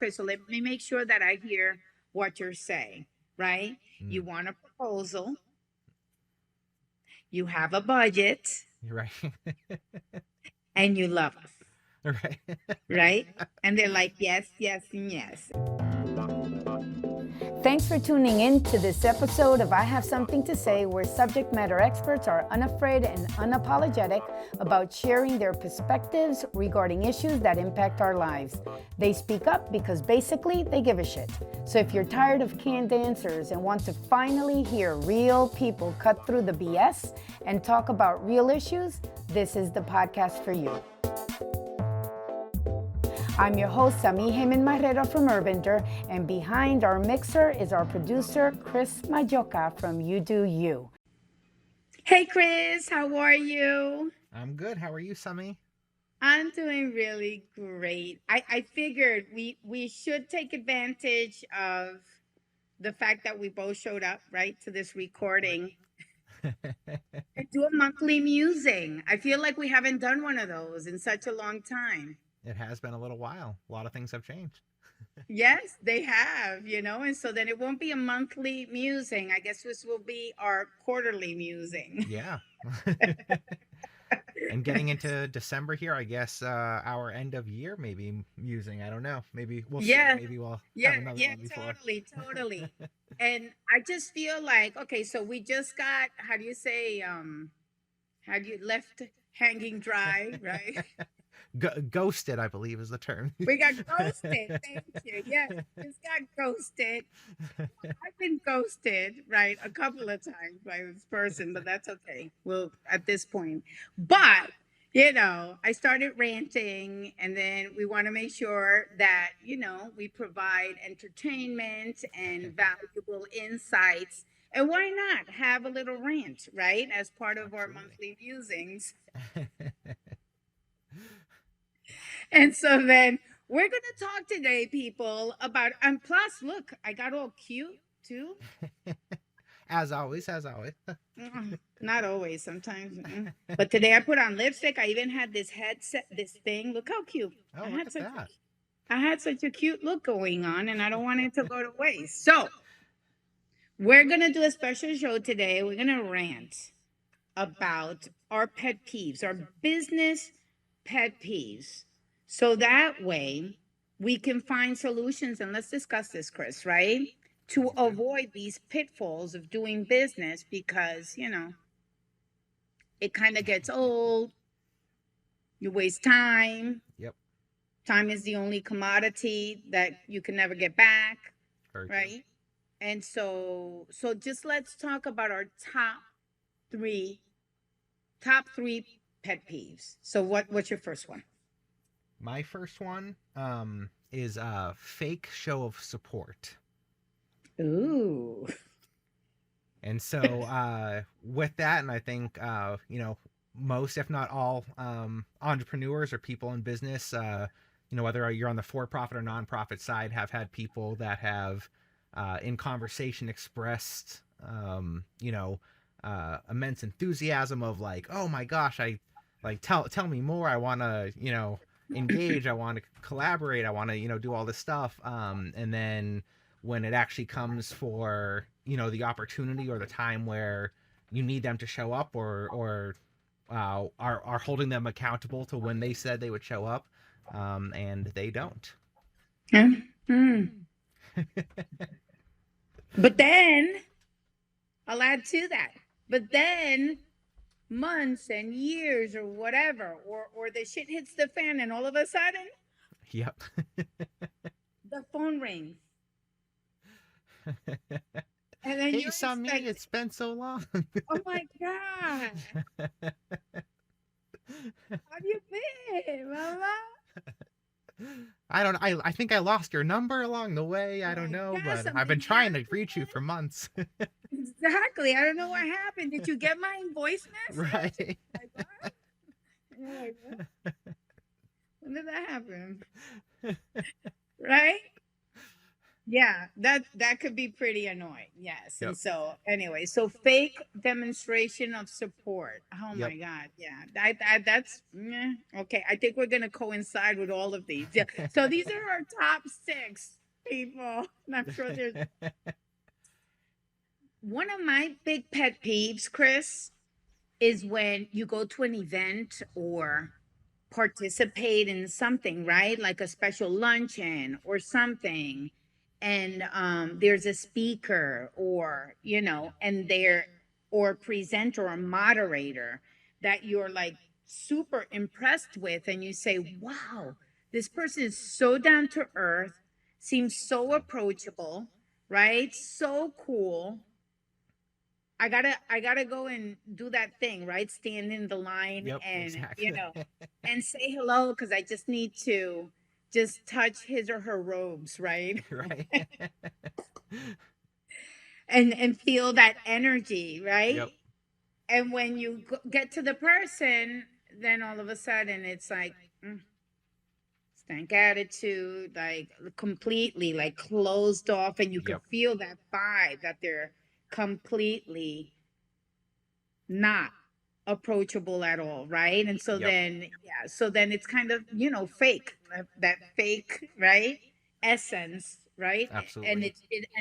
Okay, so let me make sure that I hear what you're saying, right? You Mm, want a proposal, you have a budget, you're right. and you love us, Right. right? And they're like, yes, yes, and yes. Thanks for tuning in to this episode of I Have Something to Say, where subject matter experts are unafraid and unapologetic about sharing their perspectives regarding issues that impact our lives. They speak up because basically they give a shit. So if you're tired of canned answers and want to finally hear real people cut through the BS and talk about real issues, this is the podcast for you. I'm your host, Sami Heyman Marrero from Urbender, and behind our mixer is our producer, Chris Majocha from UdoU. Hey, Chris, how are you? I'm good. How are you, Sami? I'm doing really great. I figured we should take advantage of the fact that we both showed up, right, to this recording and do a monthly musing. I feel like we haven't done one of those in such a long time. It has been a little while. A lot of things have changed. Yes, they have, and so then it won't be a monthly musing. I guess this will be our quarterly musing. Yeah. And getting into December here, I guess our end of year maybe musing. I don't know. Maybe we'll see. Yeah, Maybe we'll have yeah, another yeah, one before. totally. And I just feel like, okay, so we just got, how do you say, have you left hanging dry, right? Ghosted, I believe, is the term. We got ghosted. Thank you. Yes, just got ghosted. I've been ghosted, right, a couple of times by this person, but that's okay. Well, at this point. But, I started ranting, and then we want to make sure that, we provide entertainment and valuable insights. And why not have a little rant, right, as part of our Absolutely. monthly musings? And so then we're going to talk today, people, about, and plus, look, I got all cute too. As always, as always. Not always, sometimes. But today I put on lipstick. I even had this headset, this thing. Look how cute. Oh, look at that. I had such a cute look going on, and I don't want it to go to waste. So we're going to do a special show today. We're going to rant about our pet peeves, our business pet peeves. So that way we can find solutions. And let's discuss this, Chris, right? To Okay. avoid these pitfalls of doing business because, it kind of gets old. You waste time. Yep. Time is the only commodity that you can never get back, Very true. right? And so just let's talk about our three top three pet peeves. So what's your first one? My first one is a fake show of support. Ooh. And so with that, and I think most, if not all, entrepreneurs or people in business, whether you're on the for-profit or nonprofit side, have had people that have in conversation expressed immense enthusiasm of like, oh my gosh, I like tell me more. I want to engage. I want to collaborate. I want to do all this stuff. And then when it actually comes for the opportunity or the time where you need them to show up or are holding them accountable to when they said they would show up, and they don't. Mm. But then I'll add to that. But then months and years or whatever, or the shit hits the fan, and all of a sudden Yep. the phone rings. And then Hey, you're Sami, expecting, it's been so long. oh my God, how have you been, Mama? I don't. I think I lost your number along the way. I don't know, Yeah, but I've been something trying to reach you happened. for months. Exactly. I don't know what happened. Did you get my voice message? Right. Like, what? And you're like, what? When did that happen? Right? Yeah, that could be pretty annoying. Yes. And Yep. so anyway, so fake demonstration of support. Oh Yep. my God. Yeah. That's okay. I think we're gonna coincide with all of these. Yeah. So these are our top six people. And I'm sure there's one of my big pet peeves, Chris, is when you go to an event or participate in something, right? Like a special luncheon or something. And there's a speaker or, and there, or presenter or moderator that you're like super impressed with. And you say, wow, this person is so down to earth, seems so approachable, right? So cool. I gotta go and do that thing, right? Stand in the line Yep. and Exactly. and say hello because I just need to just touch his or her robes, right? Right. And feel that energy, right? Yep. And when you get to the person, then all of a sudden it's like stank attitude, like completely like closed off, and you can Yep. feel that vibe that they're completely not approachable at all, right? And so Yep. then yeah, so then it's kind of fake, that fake, right, essence, right? And Absolutely.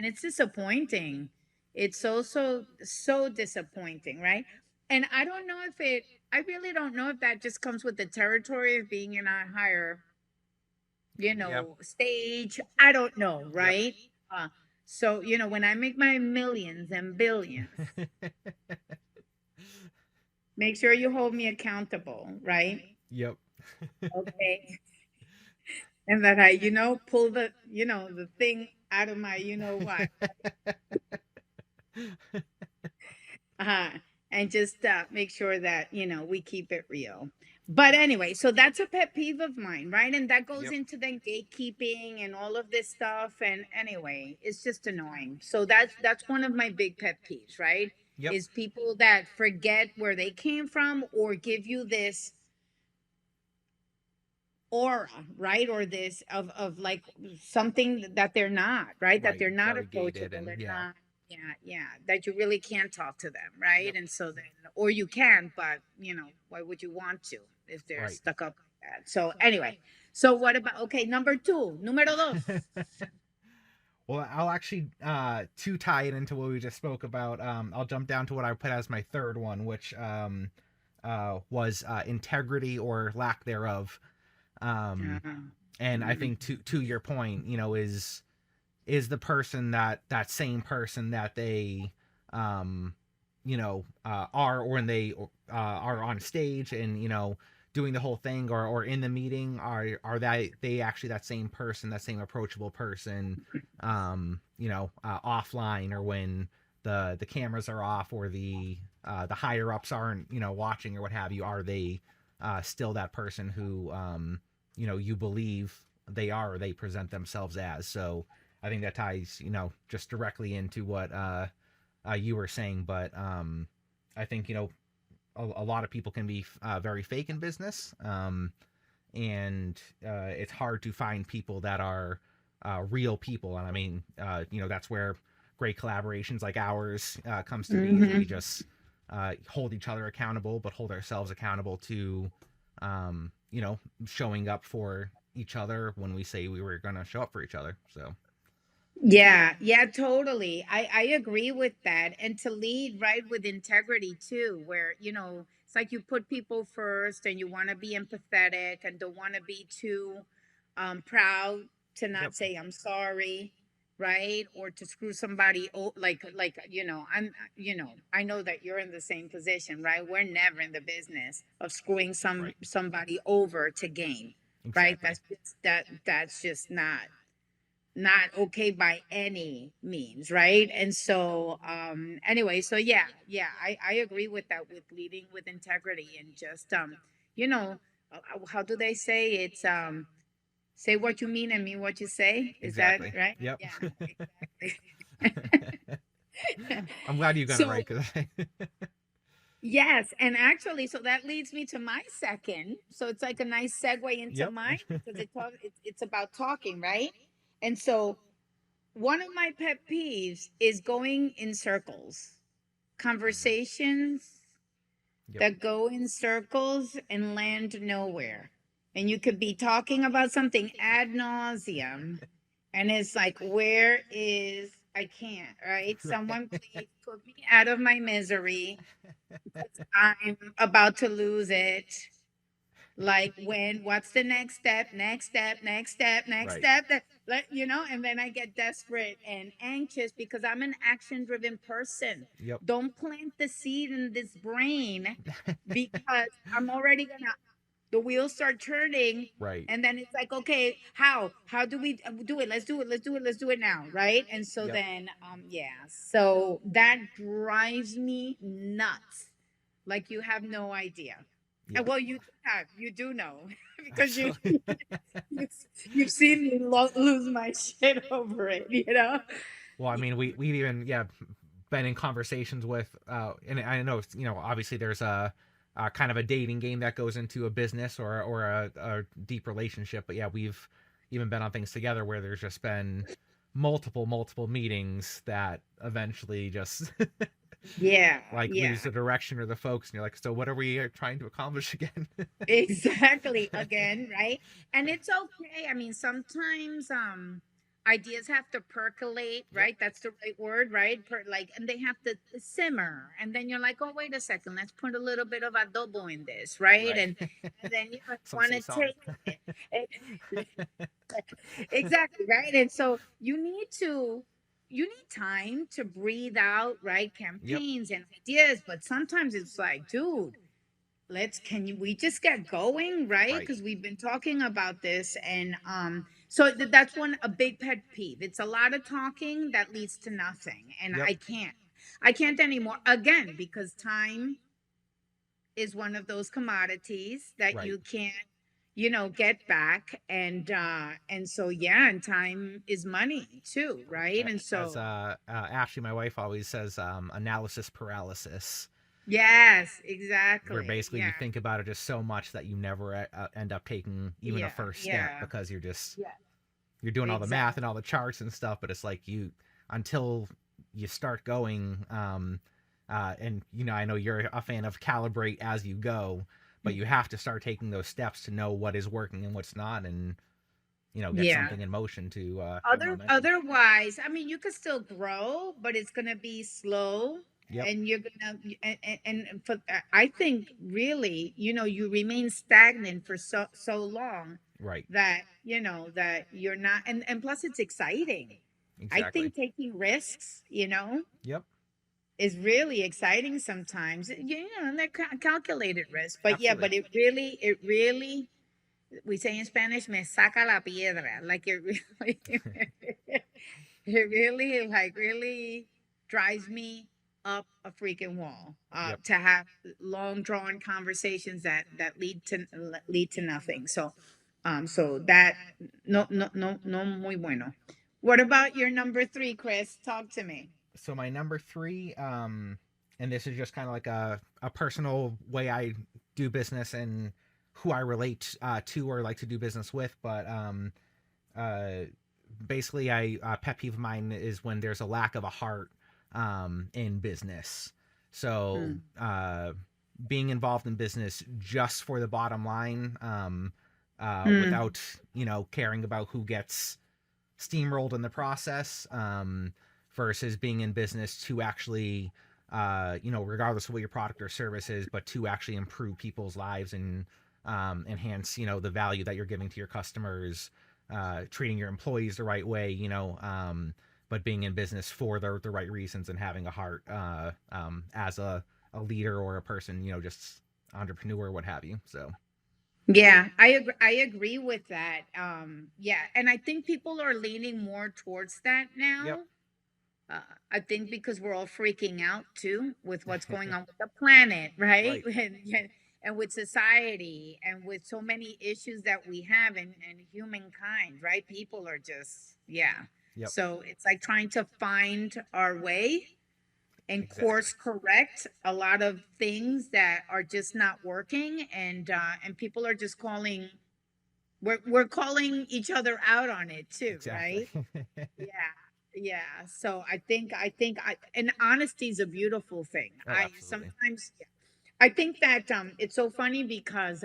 it's disappointing. It's so disappointing, right? And I don't know if it I really don't know if that just comes with the territory of being in a higher Yep. stage. I don't know, Yep. right? So when I make my millions and billions, make sure you hold me accountable, right? Yep. Okay. And that I, pull the thing out of my, what, uh, and just make sure that, we keep it real. But anyway, so that's a pet peeve of mine, right? And that goes Yep. into then gatekeeping and all of this stuff. And anyway, it's just annoying. So that's one of my big pet peeves, right? Yep. Is people that forget where they came from or give you this aura, right? Or this of like something that they're not, right? That Right. they're not Very gated approachable. and They're yeah. not, yeah, yeah. That you really can't talk to them, right? Yep. And so then, or you can, but why would you want to if they're Right. stuck up like that? So anyway, so what about okay, number two, numero dos. Well, I'll actually to tie it into what we just spoke about. I'll jump down to what I put as my third one, which was integrity or lack thereof. Um, and I Mm, think to your point, is the person that same person that they are or when they are on stage and doing the whole thing or in the meeting are they actually that same person, that same approachable person, offline or when the cameras are off or the higher ups aren't watching or what have you, are they still that person who you believe they are or they present themselves as. So I think that ties, just directly into what you were saying. But I think, a lot of people can be very fake in business. And it's hard to find people that are real people. And I mean, that's where great collaborations like ours comes to be, is we mhm. just hold each other accountable, but hold ourselves accountable to, showing up for each other when we say we were going to show up for each other. So, Yeah, yeah, totally. I agree with that. And to lead right with integrity too, where, it's like you put people first and you want to be empathetic and don't want to be too proud to yep, not say I'm sorry, right? Or to screw somebody like I know that you're in the same position, right? We're never in the business of screwing right, somebody over to gain, right? exactly. That's just not okay by any means, right? And so anyway, so yeah, yeah, I agree with that, with leading with integrity and just you know how do they say it's say what you mean and mean what you say, is that Exactly. right? Yep. Yeah, exactly. I'm glad you got it So right because yes, and actually, so that leads me to my second. So it's like a nice segue into yep. mine because it's about talking, right? And so one of my pet peeves is going in circles. Mm. Conversations Yep. that go in circles and land nowhere. And you could be talking about something ad nauseum, and it's like, where is, I can't, right? Someone please put me out of my misery. I'm about to lose it. Like, when, what's the next step, next step, next step, next Right. step, that, and then I get desperate and anxious because I'm an action driven person. Yep. Don't plant the seed in this brain, because I'm already gonna, the wheels start turning, Right. and then it's like, okay, how do we do it? Let's do it now, right? And so Yep. then yeah, so that drives me nuts, like you have no idea. And Yep. well, you do know, because Absolutely. you've, you've seen me lose my shit over it, Well, I mean, we've even been in conversations with, and I know obviously there's a kind of a dating game that goes into a business or a deep relationship, but yeah, we've even been on things together where there's just been multiple meetings that eventually just Yeah, like yeah. lose the direction or the focus, and you're like, so what are we trying to accomplish again? Exactly, again, right? And it's okay. I mean, sometimes ideas have to percolate, Yep. right? That's the right word, right? Like, and they have to simmer. And then you're like, oh, wait a second, let's put a little bit of adobo in this, right? Right. And then you Some want to sesame. taste it. Exactly, right? And so you need time to breathe out, right? Yep. Campaigns and ideas, but sometimes it's like, dude, we just get going, right? Right. Because we've been talking about this, and so that's one, a big pet peeve. It's a lot of talking that leads to nothing, and Yep. I can't anymore, again, because time is one of those commodities that Right. you can't, get back. And so, yeah, and time is money too, right? And As so, Ashley, my wife, always says, analysis paralysis, yes, where exactly, basically yeah, you think about it just so much that you never end up taking even a yeah, first step yeah, because yeah, you're doing all the math exactly. and all the charts and stuff, but it's like you until you start going, and I know you're a fan of calibrate as you go, but you have to start taking those steps to know what is working and what's not, and get Yeah. something in motion to have momentum. Otherwise, I mean, you could still grow, but it's gonna be slow, Yep. and you're gonna, and for, I think really, you remain stagnant for so long Right. that that you're not, and plus it's exciting. I Exactly. think taking risks, Yep. is really exciting sometimes. And they're calculated risks, but yeah, Absolutely. but it really, we say in Spanish, me saca la piedra. Like, it really, it really, like, really drives me up a freaking wall. Yep. To have long drawn conversations that lead to nothing. So, so that, no muy bueno. What about your number three, Chris? Talk to me. So my number three, and this is just kind of like a personal way I do business and who I relate to or like to do business with, but uh, basically, pet peeve of mine is when there's a lack of a heart in business. So Mm, being involved in business just for the bottom line, mm, without caring about who gets steamrolled in the process, versus being in business to actually, regardless of what your product or service is, but to actually improve people's lives and enhance, the value that you're giving to your customers, treating your employees the right way, but being in business for the right reasons and having a heart, as a leader or a person, just entrepreneur, what have you. So, yeah, I agree with that. Yeah, and I think people are leaning more towards that yep, now. Uh, I think because we're all freaking out too with what's going on with the planet, right? right, And with society, and with so many issues that we have, and humankind, right? People are just, yeah. yep, So it's like trying to find our way and exactly, course correct a lot of things that are just not working, and people are just calling, we're calling each other out on it too, exactly. right? Yeah. Yeah, so I and honesty is a beautiful thing. Oh, I absolutely. sometimes I think that it's so funny because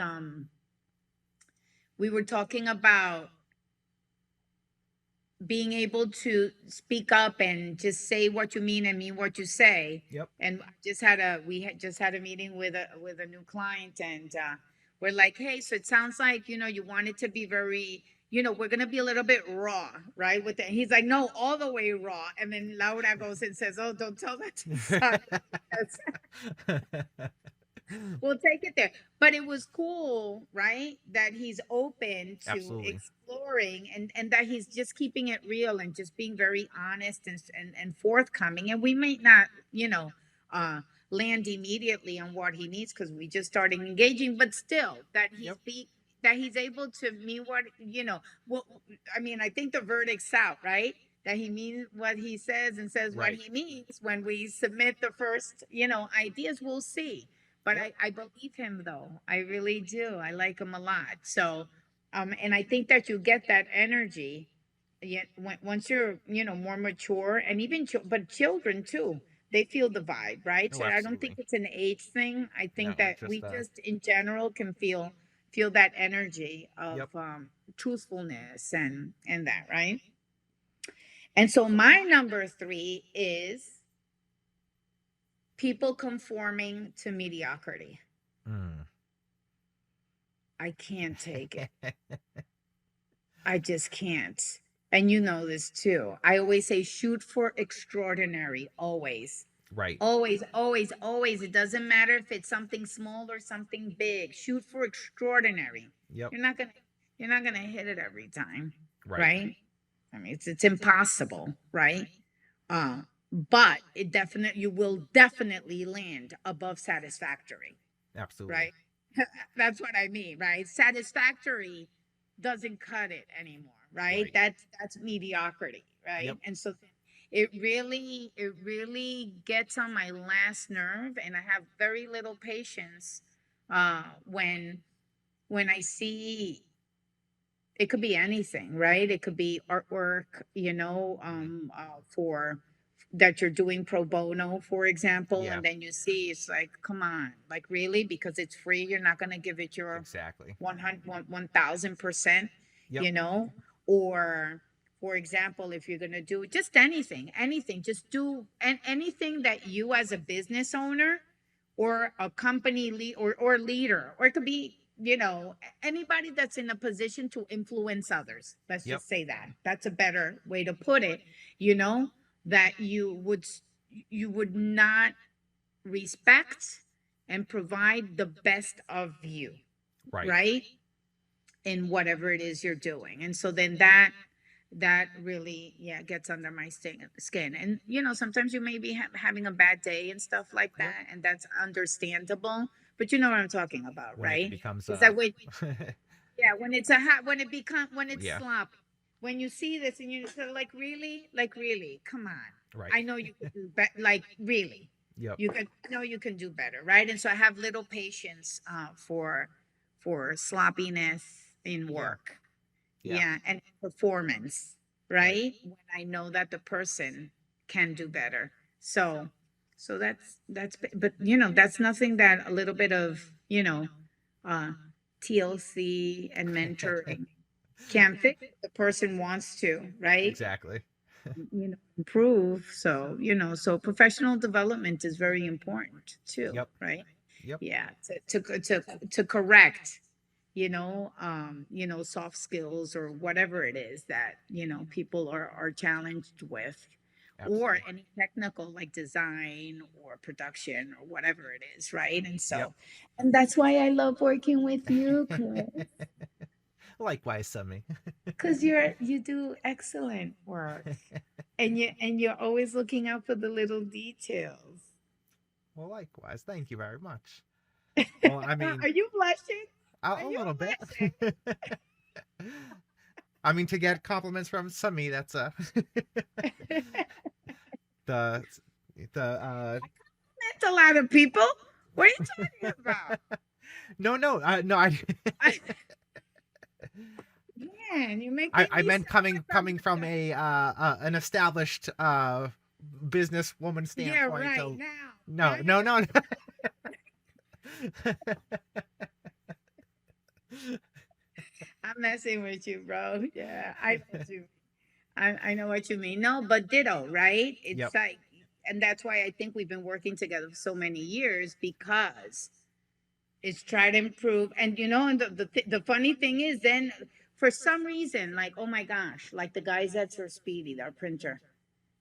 we were talking about being able to speak up and just say what you mean and mean what you say. Yep. And I just had a we had just had a meeting with a new client, and we're like, hey, so it sounds like you want it to be very, we're gonna be a little bit raw, right? With it. He's like, no, all the way raw. And then Laura goes and says, oh, don't tell that to Sandra because we'll take it there. But it was cool, right? That he's open to Absolutely. exploring, and that he's just keeping it real and just being very honest and forthcoming. And we might not, uh land immediately on what he needs because we just started engaging, but still Yep. that he's able to mean what, well, I mean, I think the verdict's out, right? That he means what he says and says what Right. he means. When we submit the first, ideas, we'll see. But Yep. I believe him though. I really do. I like him a lot. So, and I think that you get that energy. Yet once you're, more mature, and even but children too, they feel the vibe, right? Oh, So I don't think absolutely. it's an age thing. I No, think that just we just in general can feel that energy of yep. truthfulness and that, right? And so my number three is people conforming to mediocrity. Mm. I can't take it. I just can't. And you know this too. I always say shoot for extraordinary, always. Right. Always, always, always. It doesn't matter if it's something small or something big. Shoot for extraordinary. Yep. You're not gonna you're not gonna hit it every time, Right. right? I mean, it's impossible, right? But you will definitely land above satisfactory, Absolutely. right? That's what I mean, right? Satisfactory doesn't cut it anymore, right? Right. That's mediocrity, Yep. right? And so it really gets on my last nerve, and I have very little patience when I see it could be anything, right? It could be artwork, Mm. for that you're doing pro bono, for example, Yeah. and then you see it's like, come on, like really, because it's free, you're not going to give it your Exactly. 100, 1000%, Yep. you know, or for example, if you're going to do just anything, just do anything that you as a business owner or a company or leader, or it could be, anybody that's in a position to influence others. Let's Yep. just say that. That's a better way to put it, you know, that you would not respect and provide the best of you, Right. right? In whatever it is you're doing. And so then that really, yeah, gets under my skin. And sometimes you may be having a bad day and stuff like Yep. that, and that's understandable. But you know what I'm talking about, When it right? becomes Is that when, a yeah, when it's yeah. sloppy, when you see this and you're sort of like really, come on. Right. I know you could do better. Like really, Yep. you can do better, right? And so I have little patience for sloppiness in Yeah. work, Yeah. yeah, and performance, Right. right? When I know that the person can do better. So but that's nothing that a little bit of, uh TLC and mentoring can fix. The person wants to, right? Exactly. Improve. So, so professional development is very important too, Yep. right? Yep. Yeah, to correct, soft skills or whatever it is that, people are challenged with, or Absolutely. any technical like design or production or whatever it is, right? And Yep. so, and that's why I love working with you, Chris, Likewise, Summy. because you do excellent work, and you're always looking out for the little details. Well, likewise. Thank you very much. Well, I mean, Are you blushing? Are a you little bit. blushing? I mean, to get compliments from Summy, that's the the That's a lot of people. What are you talking about? no, no, no. I Yeah, man, you're I, making I me meant sound like coming from a an established businesswoman yeah, standpoint. right So now. no, Now no, you're no. I'm messing with you, bro. Yeah, I know what you I know what you mean. No, but ditto, right? Yep, It's like, and that's why I think we've been working together for so many years because it's try to improve. And and the funny thing is, then for some reason, like, oh my gosh, like the guys at Sir Speedy, our printer.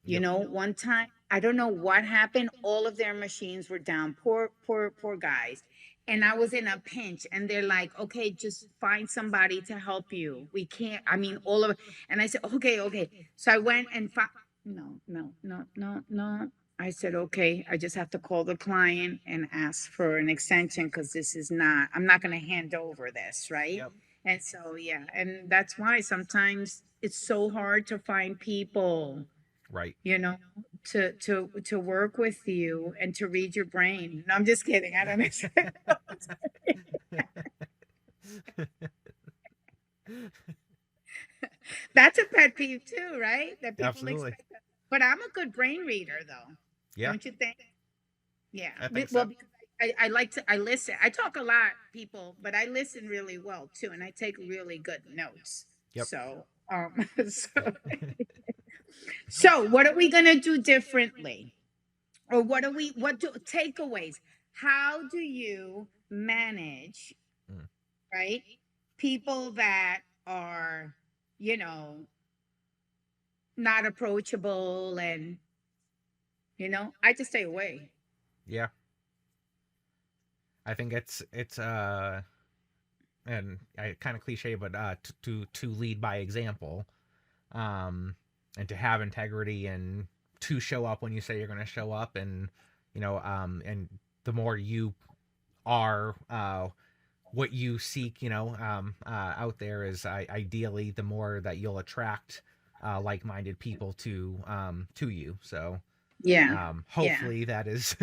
yep, One time, I don't know what happened. All of their machines were down. Poor, poor, poor guys. And I was in a pinch, and they're like, okay, just find somebody to help you. We can't, I mean, all of it. And I said, okay, okay. So I went and found, no, no, no, no, no. I said, okay, I just have to call the client and ask for an extension because this is not, I'm not going to hand over this, right? yep. And so, yeah. And that's why sometimes it's so hard to find people Right. you know, to work with you and to read your brain. No, I'm just kidding. I don't expect that's a pet peeve too, right? That people Absolutely. expect that. But I'm a good brain reader though. Yeah, Don't you think? Yeah. I think Well, so. because I like to I listen. I talk a lot, people, but I listen really well too, and I take really good notes. Yep. So so what are we gonna do differently? Or what do takeaways? How do you manage, Mm. right? People that are, you know, not approachable and, I just stay away. Yeah, I think it's and I kind of cliche, but to lead by example, um, and to have integrity and to show up when you say you're going to show up, and and the more you are what you seek, out there is ideally the more that you'll attract like-minded people to you. So Yeah. Yeah. hopefully that is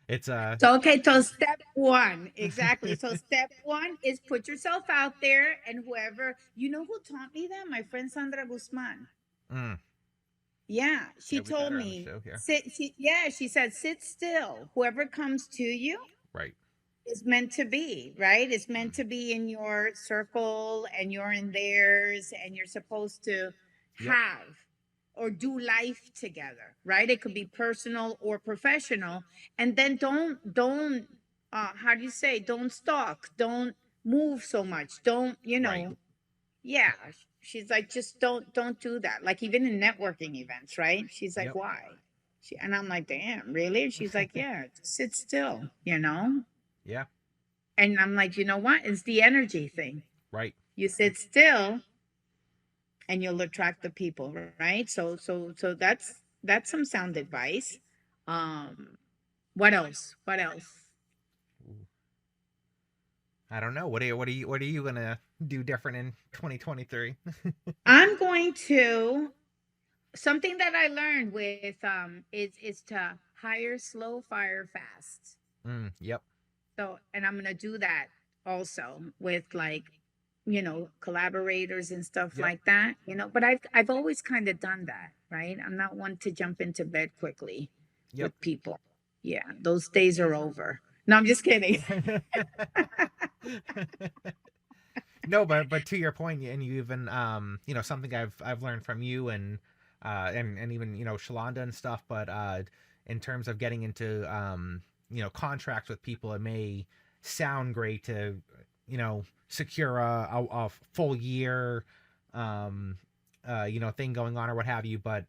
it's So okay, so step one, exactly. So step one is put yourself out there and whoever, who taught me that? My friend Sandra Guzman. mm, Yeah, yeah, she we've had told her on the me, show here. yeah, she said, sit still. Whoever comes to you Right. is meant to be, right? It's meant Mm. to be in your circle and you're in theirs and you're supposed to Yep. have or do life together, right? It could be personal or professional. And then don't how do you say, don't stalk, don't move so much. Don't, Right. yeah. She's like, just don't do that. Like even in networking events, right? She's like, Yep. why? And I'm like, damn, really? She's like, yeah, just sit still. Yeah. And I'm like, you know what? It's the energy thing. Right. You sit still and you'll attract the people, right? So that's some sound advice. Um, what else? What else? I don't know. What are you gonna do different in 2023? I'm going to something that I learned with is to hire slow, fire fast. Yep. So, and I'm gonna do that also with like, collaborators and stuff Yep. like that. But I've always kind of done that, right? I'm not one to jump into bed quickly Yep. with people. Yeah, those days are over. No, I'm just kidding. No, but to your point, and you even something I've learned from you and even Shalonda and stuff, but in terms of getting into contracts with people, it may sound great to secure a full year thing going on or what have you, but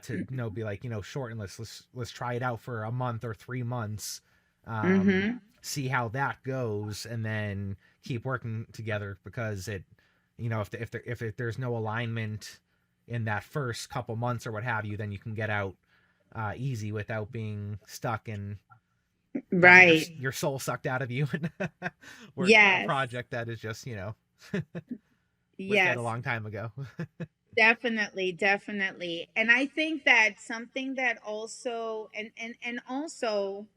to be like shorten, let's try it out for a month or 3 months, Mm-hmm. see how that goes, and then keep working together, because it if there's no alignment in that first couple months or what have you, then you can get out easy without being stuck and having your Right. your soul sucked out of you and working on a Yes. project that is just was dead a Yes. long time ago. Definitely, definitely. And I think that something that also and also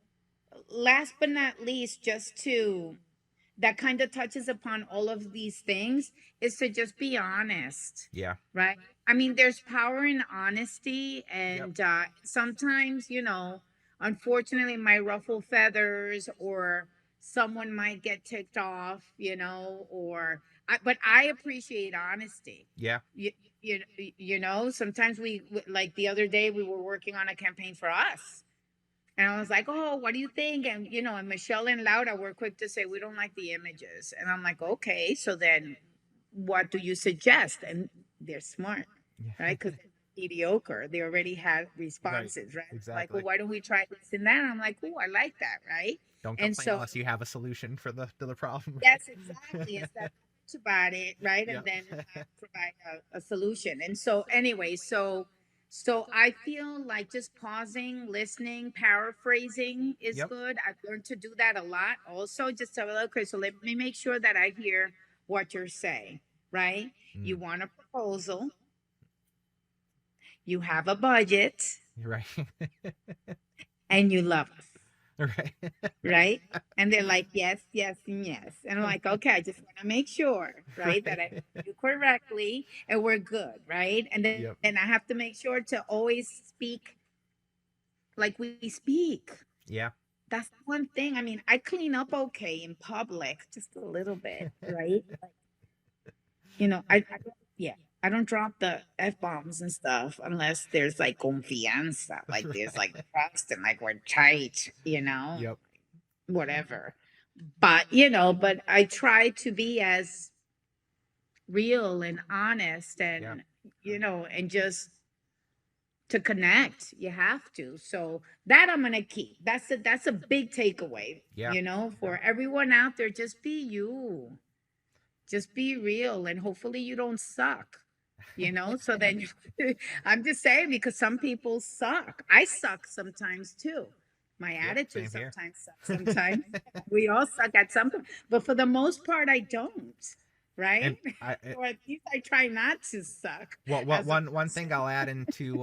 last but not least, just to that kind of touches upon all of these things is to just be honest, Yeah. right? I mean, there's power in honesty, Yep. and sometimes, unfortunately, my ruffle feathers or someone might get ticked off, but I appreciate honesty. Yeah. You, sometimes like the other day, we were working on a campaign for us. And I was like, oh, what do you think? And, and Michelle and Laura were quick to say, we don't like the images. And I'm like, okay, so then what do you suggest? And they're smart, Yeah. right? Because mediocre. They already had Right. responses, right? Like, well, Exactly. why don't we try this and that? And I'm like, oh, I like that, right? Don't And complain so, unless you have a solution for the problem, right? yes, exactly. It's that about it, right? And Yep. then provide a solution. And so, anyway, so I feel like just pausing, listening, paraphrasing is Yep. good. I've learned to do that a lot. Also, just to okay, so let me make sure that I hear what you're saying, right? You Mm. want a proposal, you have a budget, You're right. and you love us. Right. Right? And they're like, yes, yes, and yes. And I'm like, okay, I just want to make sure, right, that I Right. do correctly and we're good, right? And then Yep. and I have to make sure to always speak like we speak. Yeah. That's one thing. I mean, I clean up okay in public, just a little bit, right? Yeah, I don't drop the F bombs and stuff unless there's like confianza, like there's like Right. trust and like we're tight, Yep. whatever. But but I try to be as real and honest, Yeah. and just to connect. You have to. So that I'm gonna keep. That's a big takeaway, Yeah. for everyone out there. Just be you. Just be real, and hopefully you don't suck. So then I'm just saying, because some people suck. I suck sometimes too. My Yep. attitude Same here. sometimes sucks. Sometimes we all suck at something, but for the most part, I don't. And Right? I Or at least I try not to suck what as a one thing person. I'll add into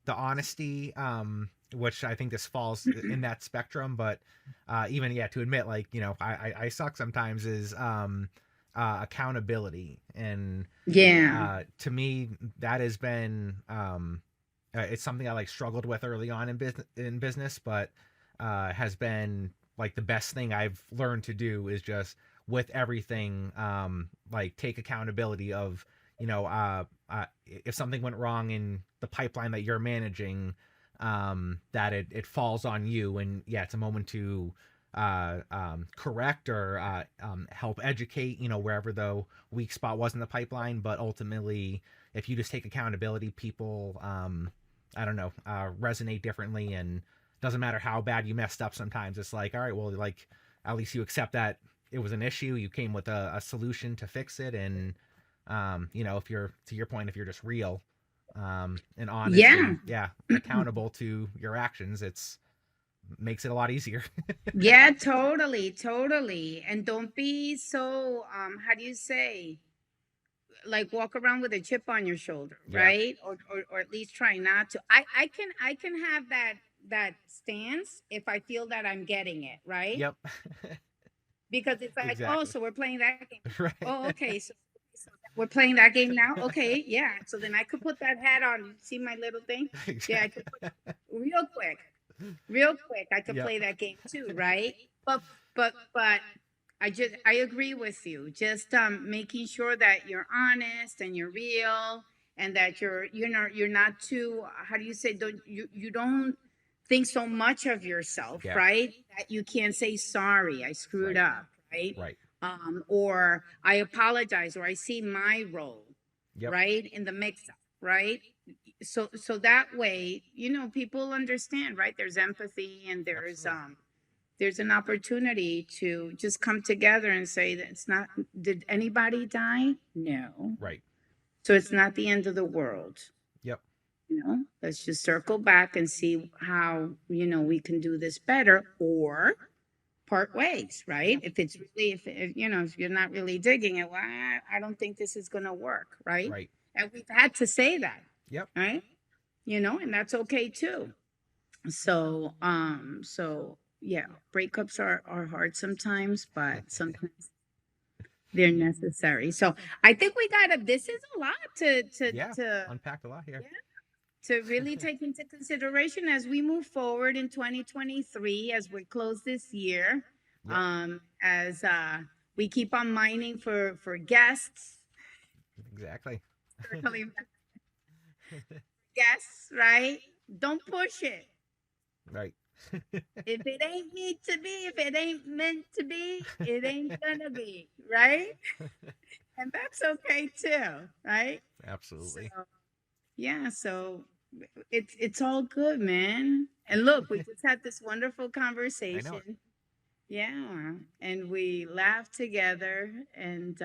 the honesty, which I think this falls in that spectrum, but even yeah, to admit like I suck sometimes is accountability, and Yeah. to me that has been it's something I like struggled with early on in business, but has been like the best thing I've learned to do is just with everything, like take accountability of if something went wrong in the pipeline that you're managing, that it falls on you, and yeah, it's a moment to correct or help educate, wherever the weak spot was in the pipeline. But ultimately, if you just take accountability, people, I don't know, resonate differently, and doesn't matter how bad you messed up. Sometimes it's like, all right, well, like at least you accept that it was an issue. You came with a solution to fix it, and if you're to your point, if you're just real, and honest, Yeah. and yeah, accountable to your actions, it's makes it a lot easier. Yeah, totally, totally. And don't be so how do you say? Like walk around with a chip on your shoulder, Yeah. right? Or at least try not to. I can have that stance if I feel that I'm getting it, right? Yep. Because it's like, oh, Exactly. so we're playing that game. Right. Oh, okay. So we're playing that game now. Okay, yeah. So then I could put that hat on. See my little thing? Yeah, I Exactly. could put real quick, real quick. I could Yep. play that game too, right? But I agree with you. Just making sure that you're honest and you're real, and that you're not too, how do you say, you don't think so much of yourself, Yeah. right? That you can't say sorry, I screwed Right. up, right? Right. Or I apologize, or I see my role, Yep. right, in the mix up, right? So that way, people understand, right? There's empathy, and Absolutely. there's an opportunity to just come together and say that it's not, did anybody die? No. Right. So it's not the end of the world. Yep. Let's just circle back and see how, we can do this better, or part ways, right? Yeah. If it's really, if you're not really digging it, well, I don't think this is going to work, right? Right. And we've had to say that, Yep. right? And that's okay too. So Yeah, breakups are hard sometimes, but sometimes they're necessary. So I think we gotta. This is a lot Yeah, to unpacked a lot here. yeah, to really take into consideration as we move forward in 2023, as we close this year, Yep, as we keep on mining for guests, exactly. circling guests, right? Don't push it. Right. If it ain't meant to be, if it ain't meant to be, it ain't gonna be, right? And that's okay too, right? So Absolutely. yeah, so it's all good, man. And look, we just had this wonderful I know it. conversation. Yeah, and we laughed together and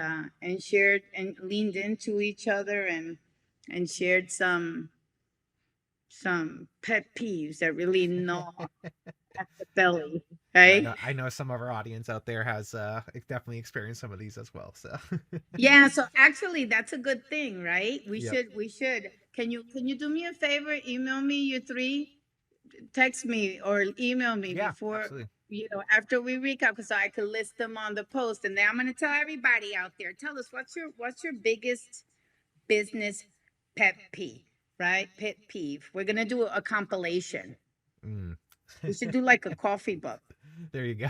shared and leaned into each other and shared some pet peeves that really gnaw at the belly, And right? I know some of our audience out there has definitely experienced some of these as well. So Yeah, so actually that's a good thing, right? We yep. should we should. Can you do me a favor? Email me your three, text me or email me Yeah, before, absolutely. after we recap, because so I could list them on the post. And then I'm gonna tell everybody out there, tell us what's your biggest business pet peeve, right? Pet peeve. We're gonna do a compilation. Mm. We should do like a coffee book, There you go.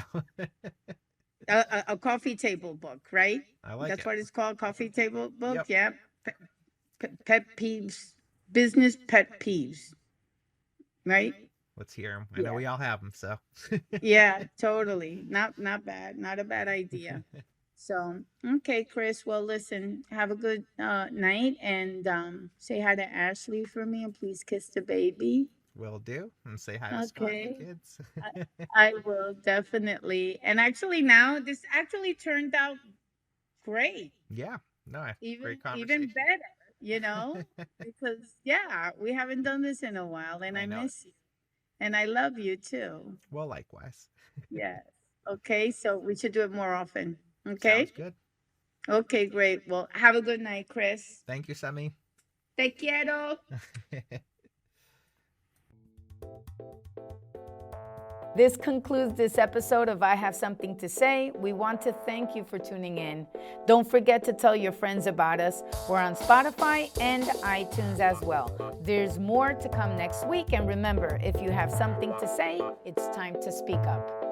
a coffee table book, right? I like That's it. what it's called, coffee table book. Yep. Yeah. Pet peeves, business pet peeves, right? Let's hear them. I know Yeah. we all have them. So Yeah, totally. Not bad. Not a bad idea. So, okay, Chris. Well, listen, have a good night and say hi to Ashley for me and please kiss the baby. will do. And say hi to Scott and the Okay. kids. I, I will definitely. And actually now this actually turned out great. Yeah. No, Even great even conversation. better, because yeah, we haven't done this in a while and I I know it. miss you. And I love you too. Well, likewise. Yes. Okay, so we should do it more often. Sounds Okay? good. Okay, great. Well, have a good night, Chris. Thank you, Semi. Te quiero. This concludes this episode of I Have Something to Say. We want to thank you for tuning in. Don't forget to tell your friends about us. We're on Spotify and iTunes as well. There's more to come next week. And remember, if you have something to say, it's time to speak up.